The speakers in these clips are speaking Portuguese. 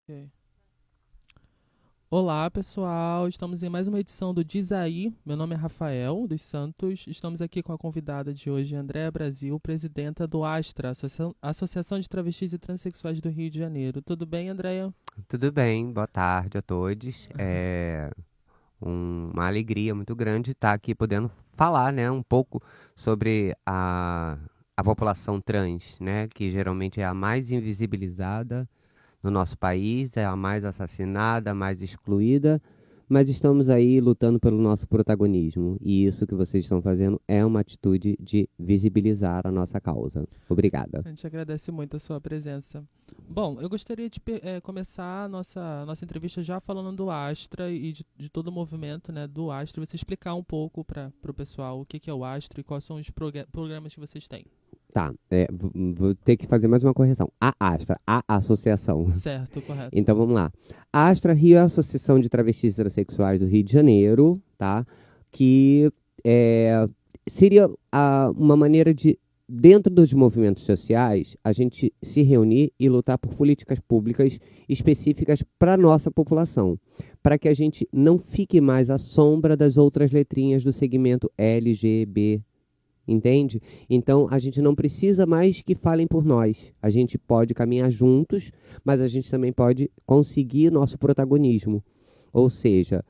Ok. Olá, pessoal. Estamos em mais uma edição do Diz Aí. Meu nome é Rafael dos Santos. Estamos aqui com a convidada de hoje, Andréa Brasil, presidenta do ASTRA, Associação de Travestis e Transsexuais do Rio de Janeiro. Tudo bem, Andréa? Tudo bem, boa tarde a todos. É uma alegria muito grande estar aqui podendo falar, né, um pouco sobre a população trans, né, que geralmente é a mais invisibilizada no nosso país, é a mais assassinada, a mais excluída, mas estamos aí lutando pelo nosso protagonismo. E isso que vocês estão fazendo é uma atitude de visibilizar a nossa causa. Obrigada. A gente agradece muito a sua presença. Bom, eu gostaria de começar a nossa entrevista já falando do Astra e de todo o movimento, né, do Astra. Você explicar um pouco para o pessoal o que é o Astra e quais são os programas que vocês têm. Tá, vou ter que fazer mais uma correção. A Astra, a associação. Certo, correto. Então vamos lá. A Astra Rio é a Associação de Travestis e Transsexuais do Rio de Janeiro, tá? Que é, seria uma maneira de, dentro dos movimentos sociais, a gente se reunir e lutar por políticas públicas específicas para a nossa população, para que a gente não fique mais à sombra das outras letrinhas do segmento LGBT. Entende? Então a gente não precisa mais que falem por nós. A gente pode caminhar juntos, mas a gente também pode conseguir nosso protagonismo. Ou seja,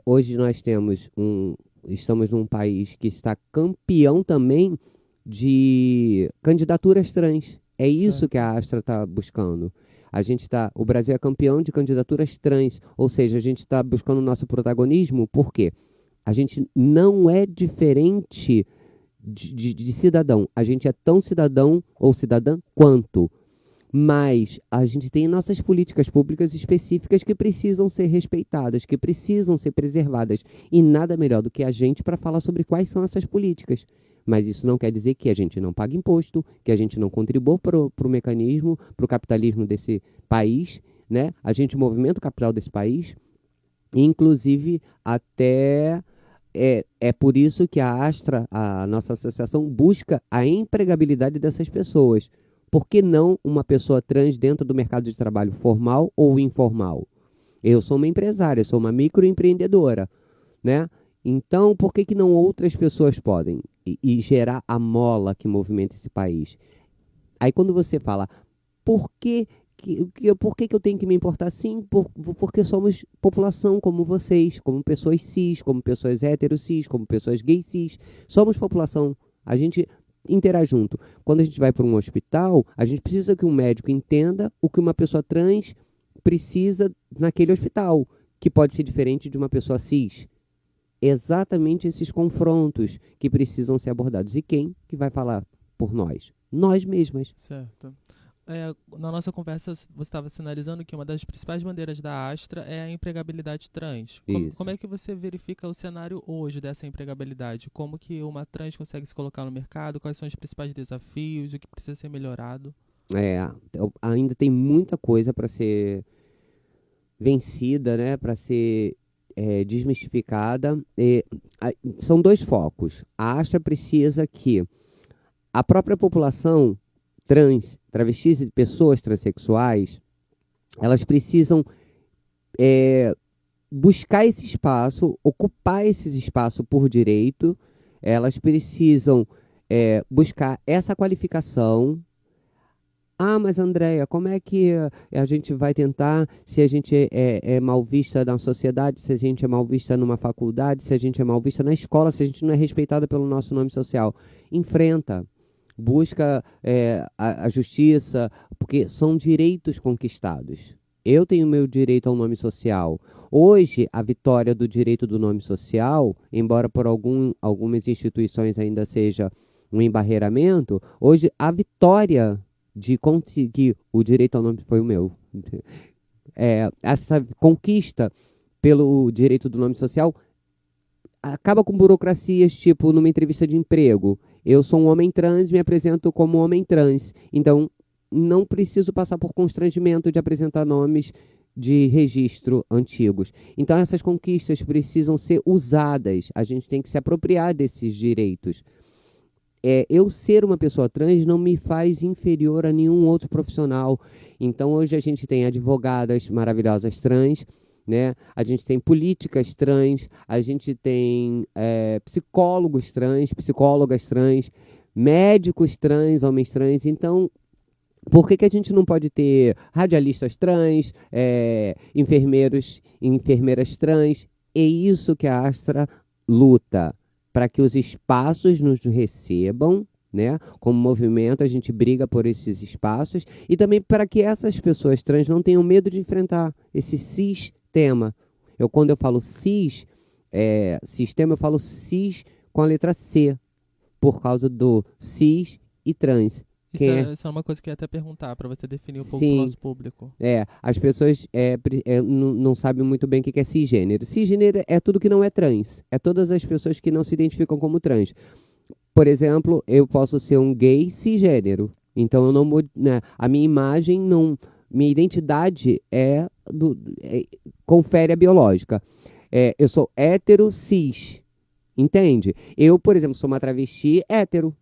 hoje estamos num país que está campeão também de candidaturas trans. É isso que Certo. a Astra está buscando. O Brasil é campeão de candidaturas trans, ou seja, a gente está buscando nosso protagonismo. Por quê? A gente não é diferente de cidadão. A gente é tão cidadão ou cidadã quanto. Mas a gente tem nossas políticas públicas específicas que precisam ser respeitadas, que precisam ser preservadas. E nada melhor do que a gente para falar sobre quais são essas políticas. Mas isso não quer dizer que a gente não pague imposto, que a gente não contribua para o mecanismo, para o capitalismo desse país, né? A gente movimenta o capital desse país, inclusive até é por isso que a Astra, a nossa associação, busca a empregabilidade dessas pessoas. Por que não uma pessoa trans dentro do mercado de trabalho formal ou informal? Eu sou uma empresária, sou uma microempreendedora, né? Então, por que não outras pessoas podem? E gerar a mola que movimenta esse país. Aí quando você fala, por por que eu tenho que me importar? Sim, porque somos população como vocês, como pessoas cis, como pessoas héteros cis, como pessoas gays cis. Somos população. A gente interage junto. Quando a gente vai para um hospital, a gente precisa que um médico entenda o que uma pessoa trans precisa naquele hospital, que pode ser diferente de uma pessoa cis. Exatamente esses confrontos que precisam ser abordados. E quem que vai falar por nós? Nós mesmas. Certo. Na nossa conversa, você estava sinalizando que uma das principais bandeiras da Astra é a empregabilidade trans. Como Isso. é que você verifica o cenário hoje dessa empregabilidade? Como que uma trans consegue se colocar no mercado? Quais são os principais desafios? O que precisa ser melhorado? Ainda tem muita coisa para ser vencida, né? Para ser desmistificada. São dois focos. A Astra precisa que a própria população trans, travestis e pessoas transexuais, elas precisam é, buscar esse espaço, ocupar esse espaço por direito. Elas precisam buscar essa qualificação. Ah, mas Andréia, como é que a gente vai tentar se a gente é mal vista na sociedade, se a gente é mal vista numa faculdade, se a gente é mal vista na escola, se a gente não é respeitada pelo nosso nome social? Enfrenta, busca a justiça, porque são direitos conquistados. Eu tenho meu direito ao nome social. Hoje, a vitória do direito do nome social, embora por algumas instituições ainda seja um embarreiramento, hoje a vitória de conseguir o direito ao nome foi o meu. Essa conquista pelo direito do nome social acaba com burocracias, tipo numa entrevista de emprego. Eu sou um homem trans, me apresento como homem trans. Então, não preciso passar por constrangimento de apresentar nomes de registro antigos. Então, essas conquistas precisam ser usadas. A gente tem que se apropriar desses direitos. eu ser uma pessoa trans não me faz inferior a nenhum outro profissional. Então, hoje a gente tem advogadas maravilhosas trans, né? A gente tem políticas trans, a gente tem psicólogos trans, psicólogas trans, médicos trans, homens trans. Então, por que que a gente não pode ter radialistas trans, enfermeiras trans? É isso que a Astra luta, para que os espaços nos recebam, né? Como movimento, a gente briga por esses espaços e também para que essas pessoas trans não tenham medo de enfrentar esse sistema. Quando eu falo sistema, eu falo cis com a letra C, por causa do cis e trans. Isso é uma coisa que eu ia até perguntar, para você definir um pouco para o Sim, nosso público. as pessoas não sabem muito bem o que que é cisgênero. Cisgênero é tudo que não é trans. É todas as pessoas que não se identificam como trans. Por exemplo, eu posso ser um gay cisgênero. Então, eu não né, a minha imagem não... Minha identidade confere a biológica. Eu sou hétero cis, entende? Eu, por exemplo, sou uma travesti hétero,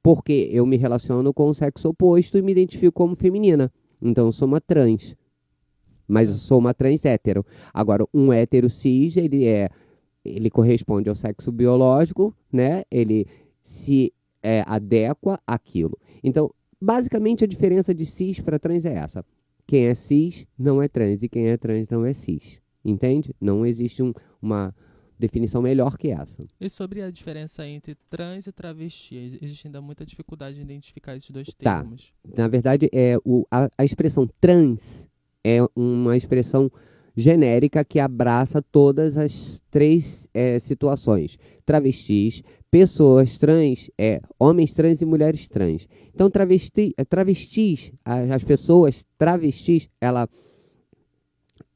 porque eu me relaciono com o sexo oposto e me identifico como feminina. Então, eu sou uma trans, mas eu Certo. sou uma trans hétero. Agora, um hétero cis, ele corresponde ao sexo biológico, né? Ele se adequa àquilo. Então, basicamente, a diferença de cis para trans é essa. Quem é cis não é trans e quem é trans não é cis. Entende? Não existe uma definição melhor que essa. E sobre a diferença entre trans e travesti, existe ainda muita dificuldade em identificar esses dois Tá. termos. Na verdade, a expressão trans é uma expressão genérica que abraça todas as três situações. Travestis, pessoas trans, homens trans e mulheres trans. Então, travestis, as pessoas travestis,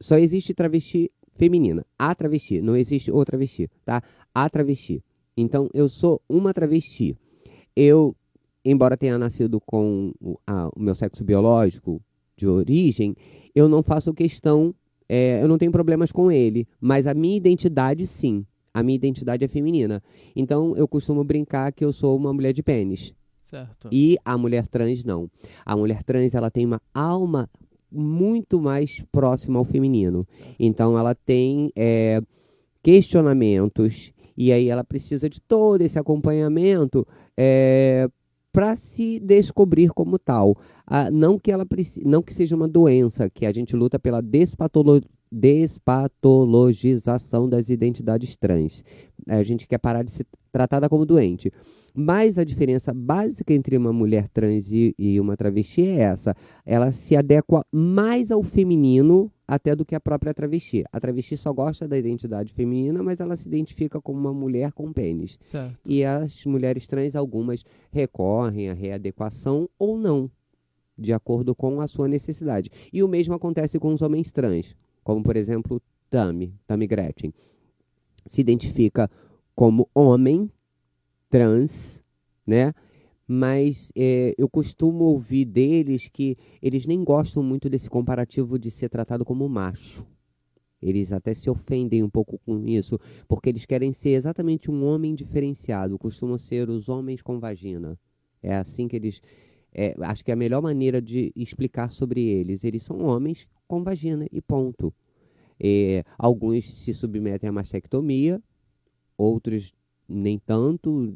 só existe travesti feminina. A travesti, não existe o travesti, tá? A travesti. Então, eu sou uma travesti. Eu, embora tenha nascido com o meu sexo biológico de origem, eu não faço questão, eu não tenho problemas com ele, mas a minha identidade, sim. A minha identidade é feminina. Então, eu costumo brincar que eu sou uma mulher de pênis. Certo. E a mulher trans, não. A mulher trans, ela tem uma alma muito mais próxima ao feminino. Certo. Então, ela tem questionamentos, e aí ela precisa de todo esse acompanhamento para se descobrir como tal. Não que não que seja uma doença, que a gente luta pela despatologização das identidades trans. A gente quer parar de ser tratada como doente. Mas a diferença básica entre uma mulher trans e uma travesti é essa. Ela se adequa mais ao feminino até do que a própria travesti. A travesti só gosta da identidade feminina, mas ela se identifica como uma mulher com pênis. Certo. E as mulheres trans, algumas recorrem à readequação ou não, de acordo com a sua necessidade. E o mesmo acontece com os homens trans, como, por exemplo, Tammy Gretchen. Se identifica como homem trans, né? Mas eu costumo ouvir deles que eles nem gostam muito desse comparativo de ser tratado como macho. Eles até se ofendem um pouco com isso, porque eles querem ser exatamente um homem diferenciado. Costumam ser os homens com vagina. É assim que eles... acho que é a melhor maneira de explicar sobre eles. Eles são homens com vagina e ponto. Alguns se submetem à mastectomia, outros nem tanto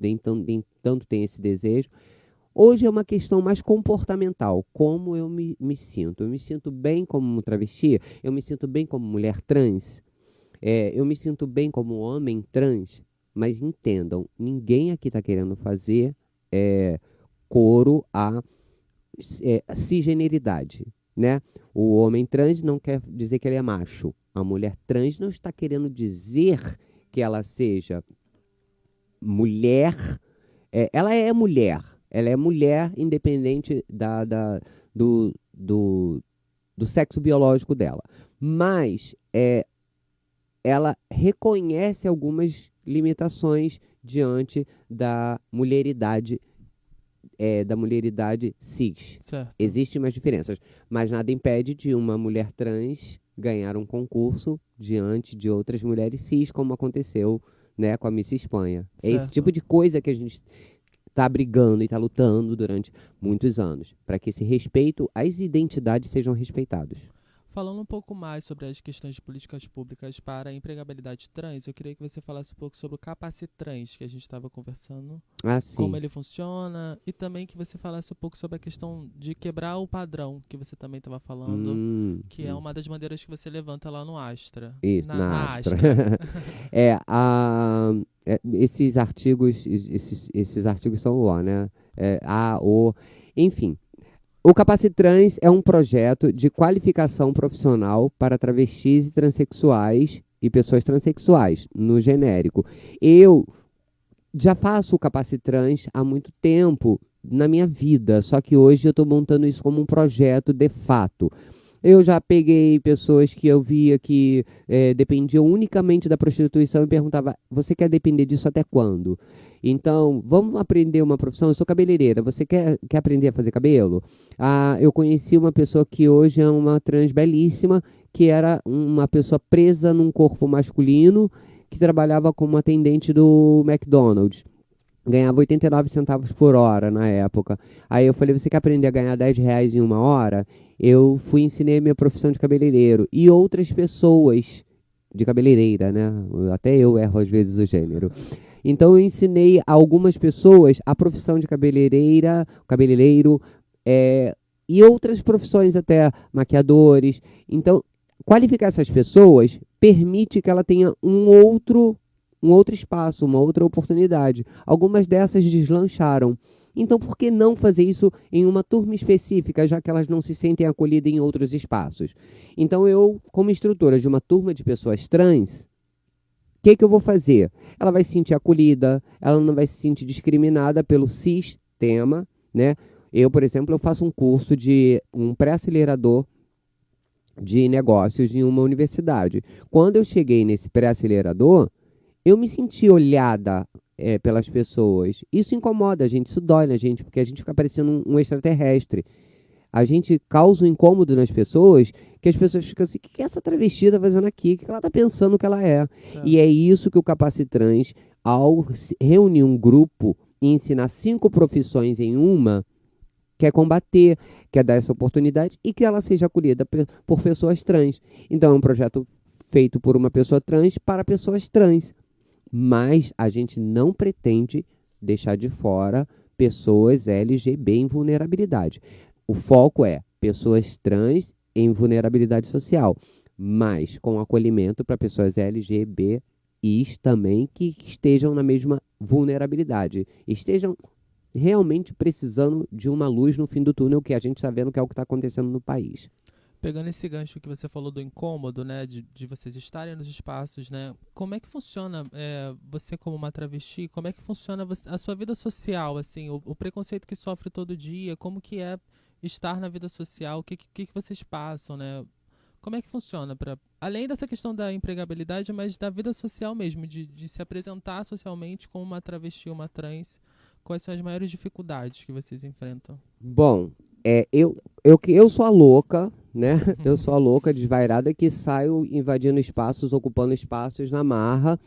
têm esse desejo. Hoje é uma questão mais comportamental, como eu me sinto. Eu me sinto bem como travesti, eu me sinto bem como mulher trans, eu me sinto bem como homem trans, mas entendam, ninguém aqui está querendo fazer coro à cisgeneridade, né? O homem trans não quer dizer que ele é macho. A mulher trans não está querendo dizer que ela seja mulher. Ela é mulher. Ela é mulher independente do sexo biológico dela. Mas ela reconhece algumas limitações diante da mulheridade cis. Certo. Existem umas diferenças, mas nada impede de uma mulher trans ganhar um concurso diante de outras mulheres cis, como aconteceu, né, com a Miss Espanha. É esse Certo. tipo de coisa que a gente tá brigando e tá lutando durante muitos anos, para que esse respeito às identidades sejam respeitados. Falando um pouco mais sobre as questões de políticas públicas para a empregabilidade trans, eu queria que você falasse um pouco sobre o Capacitrans, que a gente estava conversando, Ah, como sim. ele funciona, e também que você falasse um pouco sobre a questão de quebrar o padrão, que você também estava falando, que é Hum. uma das bandeiras que você levanta lá no Astra, Isso, na, na na Astra. Astra. Esses artigos, esses artigos são o, né? Enfim. O Capacitrans é um projeto de qualificação profissional para travestis e transexuais e pessoas transexuais, no genérico. Eu já faço o Capacitrans há muito tempo na minha vida, só que hoje eu estou montando isso como um projeto de fato. Eu já peguei pessoas que eu via que dependiam unicamente da prostituição e perguntava: você quer depender disso até quando? Então, vamos aprender uma profissão. Eu sou cabeleireira. Você quer aprender a fazer cabelo? Eu conheci uma pessoa que hoje é uma trans belíssima, que era uma pessoa presa num corpo masculino, que trabalhava como atendente do McDonald's. Ganhava 89 centavos por hora na época. Aí eu falei: você quer aprender a ganhar R$ 10 em uma hora? Eu fui e ensinei a minha profissão de cabeleireiro. E outras pessoas de cabeleireira, né? Até eu erro às vezes o gênero. Então eu ensinei a algumas pessoas a profissão de cabeleireira, cabeleireiro, e outras profissões até, maquiadores. Então, qualificar essas pessoas permite que ela tenha um outro espaço, uma outra oportunidade. Algumas dessas deslancharam. Então, por que não fazer isso em uma turma específica, já que elas não se sentem acolhidas em outros espaços? Então, eu, como instrutora de uma turma de pessoas trans, o que eu vou fazer? Ela vai se sentir acolhida, ela não vai se sentir discriminada pelo sistema, né? Eu, por exemplo, eu faço um curso de um pré-acelerador de negócios em uma universidade. Quando eu cheguei nesse pré-acelerador, eu me senti olhada pelas pessoas. Isso incomoda a gente, isso dói na gente, porque a gente fica parecendo um extraterrestre. A gente causa um incômodo nas pessoas, que as pessoas ficam assim: o que essa travesti está fazendo aqui? O que ela está pensando que ela é? E Certo. é isso que o Capacitrans, ao reunir um grupo e ensinar 5 profissões em uma, quer combater, quer dar essa oportunidade e que ela seja acolhida por pessoas trans. Então é um projeto feito por uma pessoa trans para pessoas trans. Mas a gente não pretende deixar de fora pessoas LGBT em vulnerabilidade. O foco é pessoas trans em vulnerabilidade social, mas com acolhimento para pessoas LGBTs também que estejam na mesma vulnerabilidade, estejam realmente precisando de uma luz no fim do túnel, que a gente está vendo que é o que está acontecendo no país. Pegando esse gancho que você falou do incômodo, né, de vocês estarem nos espaços, né, como é que funciona, você como uma travesti, como é que funciona a sua vida social, assim, o preconceito que sofre todo dia, como que é estar na vida social, o que vocês passam, né, como é que funciona, além dessa questão da empregabilidade, mas da vida social mesmo, de se apresentar socialmente como uma travesti, uma trans, quais são as maiores dificuldades que vocês enfrentam? Bom, eu sou a louca, né? Eu sou a louca desvairada que saio invadindo espaços, ocupando espaços na marra.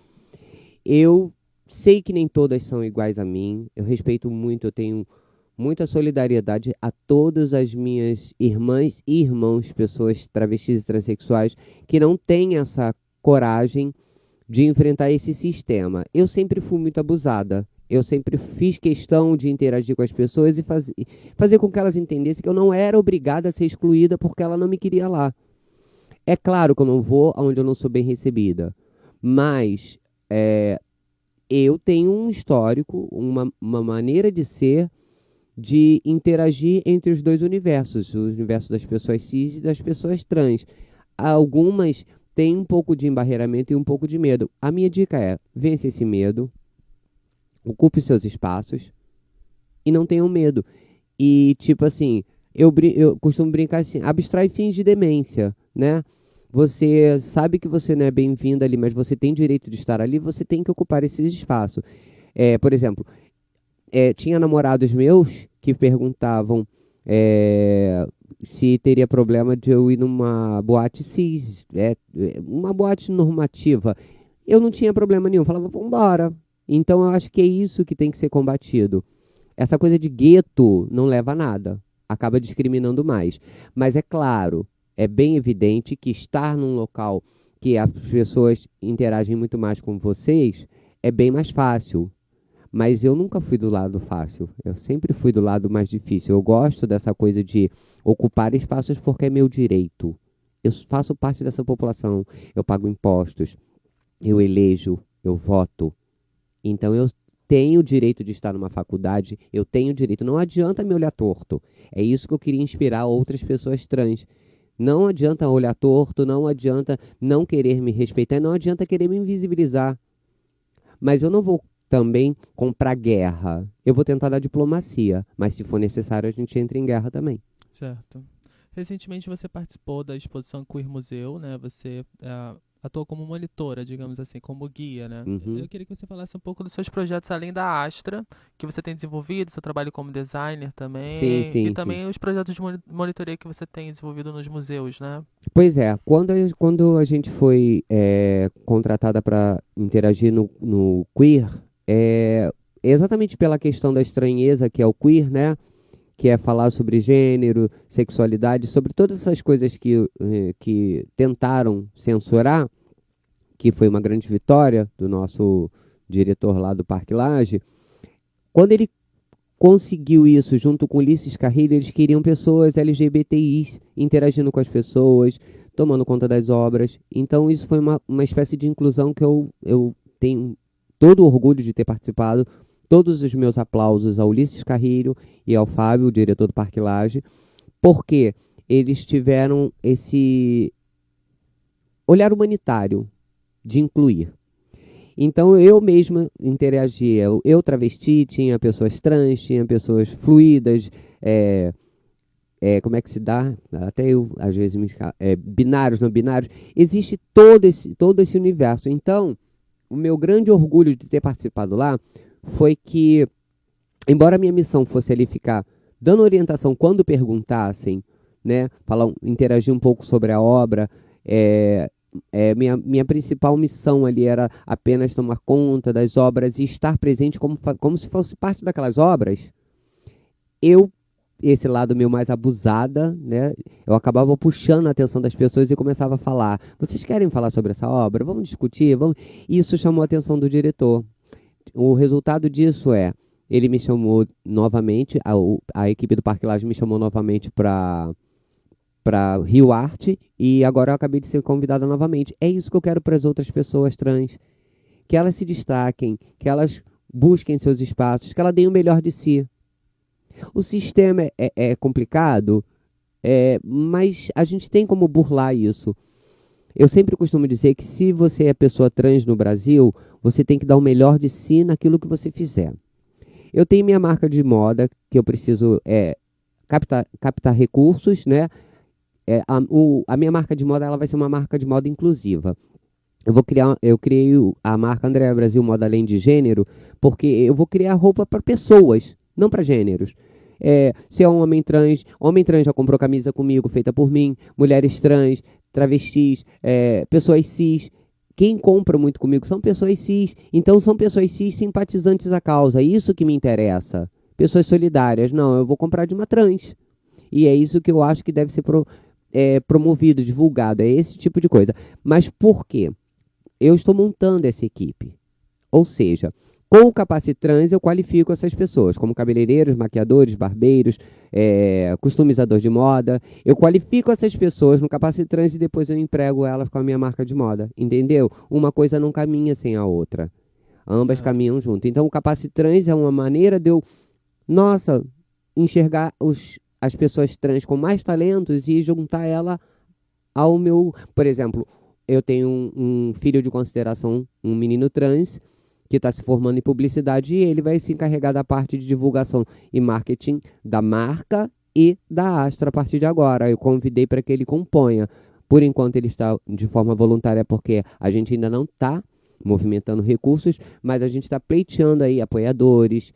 Eu sei que nem todas são iguais a mim. Eu respeito muito, eu tenho muita solidariedade a todas as minhas irmãs e irmãos, pessoas travestis e transexuais, que não têm essa coragem de enfrentar esse sistema. Eu sempre fui muito abusada. Eu sempre fiz questão de interagir com as pessoas e fazer com que elas entendessem que eu não era obrigada a ser excluída porque ela não me queria lá. É claro que eu não vou onde eu não sou bem recebida, mas eu tenho um histórico, uma maneira de ser, de interagir entre os dois universos, o universo das pessoas cis e das pessoas trans. Algumas têm um pouco de embarreiramento e um pouco de medo. A minha dica é: vence esse medo, ocupe seus espaços e não tenham medo. E, tipo assim, eu costumo brincar assim: abstrai fins de demência, né? Você sabe que você não é bem-vinda ali, mas você tem direito de estar ali, você tem que ocupar esse espaço. Por exemplo, tinha namorados meus que perguntavam se teria problema de eu ir numa boate cis, uma boate normativa. Eu não tinha problema nenhum, falava: vambora. Então eu acho que é isso que tem que ser combatido. essa coisa de gueto não leva a nada, acaba discriminando mais. Mas é claro, é bem evidente que estar num local que as pessoas interagem muito mais com vocês é bem mais fácil. Mas eu nunca fui do lado fácil, eu sempre fui do lado mais difícil. Eu gosto dessa coisa de ocupar espaços porque é meu direito. Eu faço parte dessa população, eu pago impostos, eu elejo, eu voto. Então eu tenho o direito de estar numa faculdade, eu tenho o direito. Não adianta me olhar torto. É isso que eu queria inspirar outras pessoas trans. Não adianta olhar torto, não adianta não querer me respeitar, não adianta querer me invisibilizar. Mas eu não vou também comprar guerra. Eu vou tentar dar diplomacia, mas se for necessário a gente entra em guerra também. Certo. Recentemente você participou da exposição Queer Museu, né? Você atuou como monitora, digamos assim, como guia, né? Uhum. Eu queria que você falasse um pouco dos seus projetos além da Astra, que você tem desenvolvido, seu trabalho como designer Sim, também, e sim, sim. também os projetos de monitoria que você tem desenvolvido nos museus, né? Pois é, quando a gente foi contratada para interagir no queer, exatamente pela questão da estranheza que é o queer, né? Que é falar sobre gênero, sexualidade, sobre todas essas coisas que tentaram censurar, que foi uma grande vitória do nosso diretor lá do Parque Lage. Quando ele conseguiu isso junto com Ulisses Carrilho, eles queriam pessoas LGBTIs interagindo com as pessoas, tomando conta das obras. Então isso foi uma espécie de inclusão que eu tenho todo o orgulho de ter participado. Todos os meus aplausos ao Ulisses Carrilho e ao Fábio, o diretor do Parque Lage, porque eles tiveram esse olhar humanitário de incluir. Então eu mesma interagia, eu travesti, tinha pessoas trans, tinha pessoas fluídas, como é que se dá? Até eu, às vezes, binários, não binários. Existe todo esse universo. Então, o meu grande orgulho de ter participado lá foi que, embora a minha missão fosse ali ficar dando orientação quando perguntassem, né, interagir um pouco sobre a obra, minha principal missão ali era apenas tomar conta das obras e estar presente como se fosse parte daquelas obras. Eu, esse lado meu mais abusada, né, eu acabava puxando a atenção das pessoas e começava a falar: vocês querem falar sobre essa obra? Vamos discutir? Vamos. Isso chamou a atenção do diretor. O resultado disso ele me chamou novamente, a equipe do Parque Lage me chamou novamente para Rio Arte e agora eu acabei de ser convidada novamente. É isso que eu quero para as outras pessoas trans, que elas se destaquem, que elas busquem seus espaços, que elas deem o melhor de si. O sistema é complicado, mas a gente tem como burlar isso. Eu sempre costumo dizer que se você é pessoa trans no Brasil, você tem que dar o melhor de si naquilo que você fizer. Eu tenho minha marca de moda, que eu preciso captar recursos, né? A minha marca de moda ela vai ser uma marca de moda inclusiva. Eu criei a marca Andréa Brasil Moda Além de Gênero, porque eu vou criar roupa para pessoas, não para gêneros. Se é um homem trans já comprou camisa comigo, feita por mim, mulheres trans, travestis, pessoas cis. Quem compra muito comigo são pessoas cis. Então são pessoas cis simpatizantes à causa. Isso que me interessa. Pessoas solidárias. Não, eu vou comprar de uma trans. E é isso que eu acho que deve ser promovido, divulgado. É esse tipo de coisa. Mas por quê? Eu estou montando essa equipe. Ou seja, com o Capacitrans eu qualifico essas pessoas como cabeleireiros, maquiadores, barbeiros, customizador de moda. Eu qualifico essas pessoas no Capacitrans e depois eu emprego elas com a minha marca de moda. Entendeu? Uma coisa não caminha sem a outra. Ambas Certo. caminham junto. Então o Capacitrans é uma maneira de eu, nossa, enxergar as pessoas trans com mais talentos e juntar ela ao meu... Por exemplo, eu tenho um filho de consideração, um menino trans, que está se formando em publicidade e ele vai se encarregar da parte de divulgação e marketing da marca e da Astra a partir de agora. Eu convidei para que ele componha. Por enquanto ele está de forma voluntária porque a gente ainda não está movimentando recursos, mas a gente está pleiteando aí apoiadores,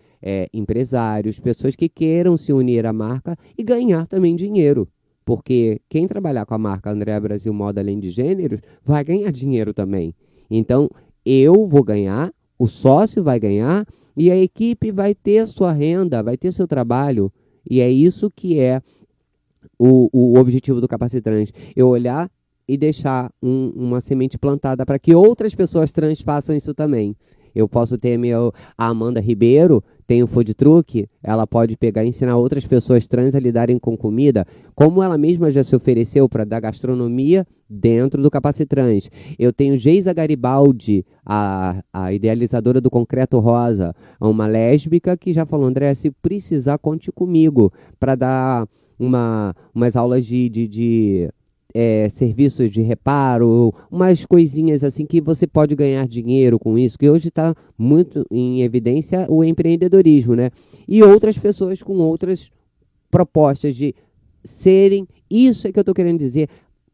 empresários, pessoas que queiram se unir à marca e ganhar também dinheiro. Porque quem trabalhar com a marca Andréa Brasil Moda Além de Gêneros vai ganhar dinheiro também. Então, eu vou ganhar, o sócio vai ganhar E a equipe vai ter sua renda, vai ter seu trabalho. E é isso que é o objetivo do Capacitrans. Eu olhar e deixar uma semente plantada para que outras pessoas trans façam isso também. Eu posso ter a Amanda Ribeiro, tem o food truck, ela pode pegar e ensinar outras pessoas trans a lidarem com comida, como ela mesma já se ofereceu para dar gastronomia dentro do Capacitrans. Eu tenho Geisa Garibaldi, a idealizadora do Concreto Rosa, uma lésbica que já falou: André, se precisar, conte comigo para dar umas aulas de serviços de reparo, umas coisinhas assim que você pode ganhar dinheiro com isso, que hoje está muito em evidência o empreendedorismo, né? E outras pessoas com outras propostas de serem, isso é que eu estou querendo dizer,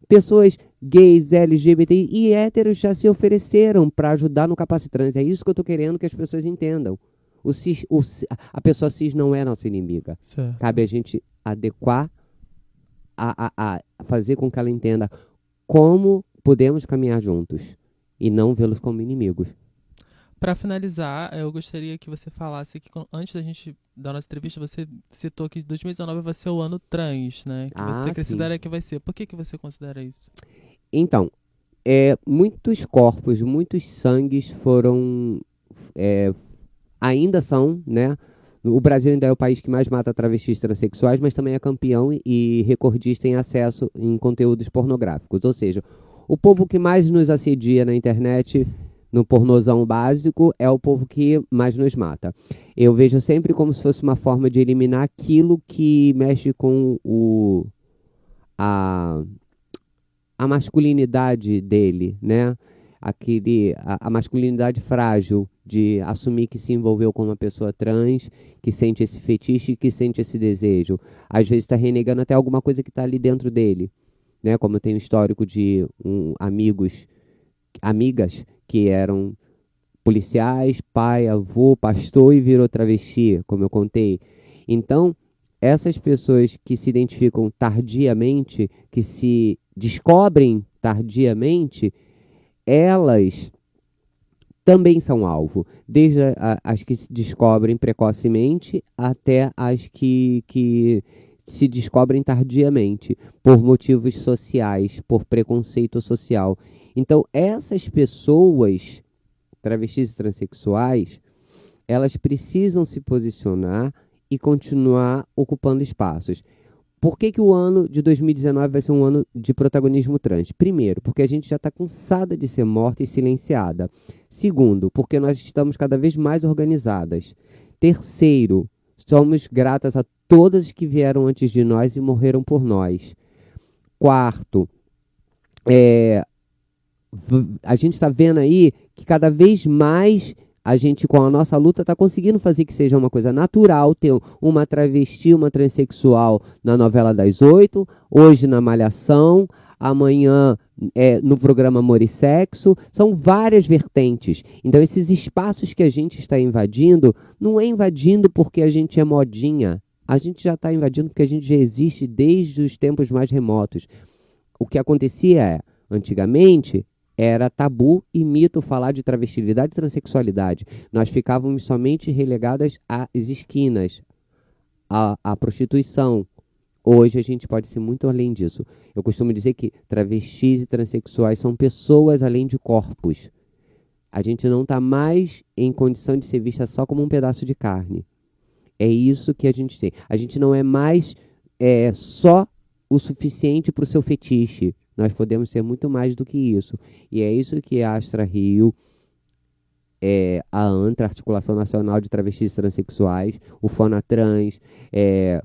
pessoas gays, LGBT e héteros já se ofereceram para ajudar no Capacitrans. É isso que eu estou querendo que as pessoas entendam. A pessoa cis não é nossa inimiga. Certo. Cabe a gente adequar, a fazer com que ela entenda como podemos caminhar juntos e não vê-los como inimigos. Para finalizar, eu gostaria que você falasse que antes da nossa entrevista, você citou que 2019 vai ser o ano trans, né? Que você Sim. considera que vai ser. Por que você considera isso? Então, muitos corpos, muitos sangues foram, ainda são, né? O Brasil ainda é o país que mais mata travestis transexuais, mas também é campeão e recordista em acesso em conteúdos pornográficos. Ou seja, o povo que mais nos assedia na internet, no pornozão básico, é o povo que mais nos mata. Eu vejo sempre como se fosse uma forma de eliminar aquilo que mexe com a masculinidade dele, né? A masculinidade frágil de assumir que se envolveu com uma pessoa trans, que sente esse fetiche, que sente esse desejo. Às vezes está renegando até alguma coisa que está ali dentro dele, né? Como eu tenho histórico de amigas que eram policiais, pai, avô, pastor e virou travesti, como eu contei. Então, essas pessoas que se identificam tardiamente, que se descobrem tardiamente, elas também são alvo, desde as que se descobrem precocemente até as que se descobrem tardiamente, por motivos sociais, por preconceito social. Então, essas pessoas, travestis e transexuais, elas precisam se posicionar e continuar ocupando espaços. Por que o ano de 2019 vai ser um ano de protagonismo trans? Primeiro, porque a gente já está cansada de ser morta e silenciada. Segundo, porque nós estamos cada vez mais organizadas. Terceiro, somos gratas a todas que vieram antes de nós e morreram por nós. Quarto, a gente está vendo aí que cada vez mais a gente, com a nossa luta, está conseguindo fazer que seja uma coisa natural ter uma travesti, uma transexual na novela das 8, hoje na Malhação, amanhã no programa Amor e Sexo. São várias vertentes. Então, esses espaços que a gente está invadindo, não é invadindo porque a gente é modinha. A gente já está invadindo porque a gente já existe desde os tempos mais remotos. O que acontecia antigamente, era tabu e mito falar de travestilidade e transexualidade. Nós ficávamos somente relegadas às esquinas, à prostituição. Hoje a gente pode ser muito além disso. Eu costumo dizer que travestis e transexuais são pessoas além de corpos. A gente não está mais em condição de ser vista só como um pedaço de carne. É isso que a gente tem. A gente não é mais só o suficiente para o seu fetiche. Nós podemos ser muito mais do que isso. E é isso que a Astra Rio, a ANTRA, Articulação Nacional de Travestis e Transsexuais, o Fonatrans,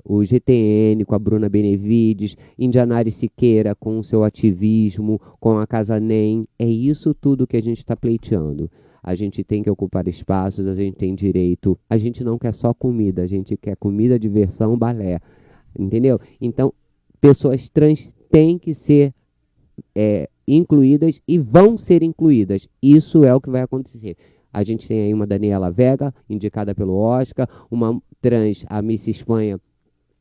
o GTN com a Bruna Benevides, Indianari Siqueira com o seu ativismo, com a Casa NEM, é isso tudo que a gente está pleiteando. A gente tem que ocupar espaços, a gente tem direito, a gente não quer só comida, a gente quer comida, diversão, balé, entendeu? Então, pessoas trans têm que ser incluídas e vão ser incluídas. Isso é o que vai acontecer. A gente tem aí uma Daniela Vega, indicada pelo Oscar, uma trans, a Miss Espanha,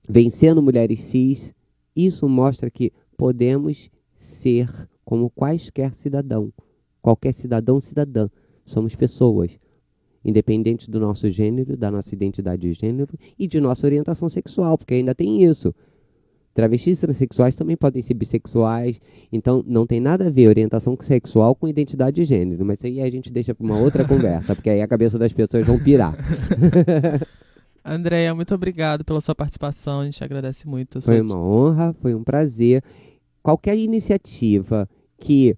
vencendo mulheres cis. Isso mostra que podemos ser como qualquer cidadão, cidadã. Somos pessoas. independente do nosso gênero, da nossa identidade de gênero e de nossa orientação sexual, porque ainda tem isso. Travestis transexuais também podem ser bissexuais, então não tem nada a ver orientação sexual com identidade de gênero, mas aí a gente deixa para uma outra conversa, porque aí a cabeça das pessoas vão pirar. Andréia, muito obrigado pela sua participação, a gente agradece muito. Foi uma honra, foi um prazer. Qualquer iniciativa que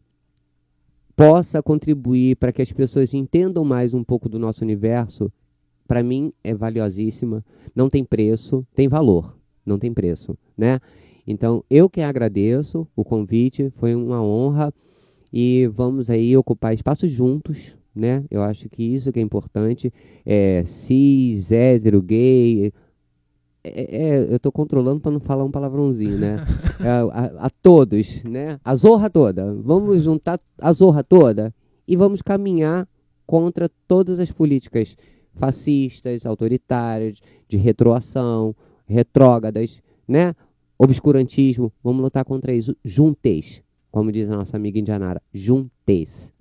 possa contribuir para que as pessoas entendam mais um pouco do nosso universo, para mim é valiosíssima. Não tem preço, tem valor, não tem preço, né? Então, eu que agradeço o convite, foi uma honra e vamos aí ocupar espaços juntos, né? Eu acho que isso que é importante, cis, hétero, gay, eu tô controlando para não falar um palavrãozinho, né? A todos, né? A zorra toda. Vamos juntar a zorra toda e vamos caminhar contra todas as políticas fascistas, autoritárias, de retroação, retrógradas, né? Obscurantismo. Vamos lutar contra isso juntes, como diz a nossa amiga indianara, juntes,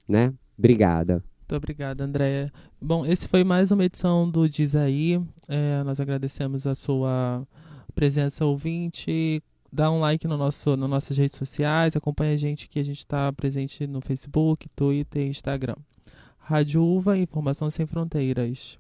né? Obrigada. Muito obrigada, Andréia. Bom, esse foi mais uma edição do Diz Aí. Nós agradecemos a sua presença, ouvinte. Dá um like nas nossas redes sociais. Acompanha a gente que a gente está presente no Facebook, Twitter e Instagram. Rádio Uva, Informação Sem Fronteiras.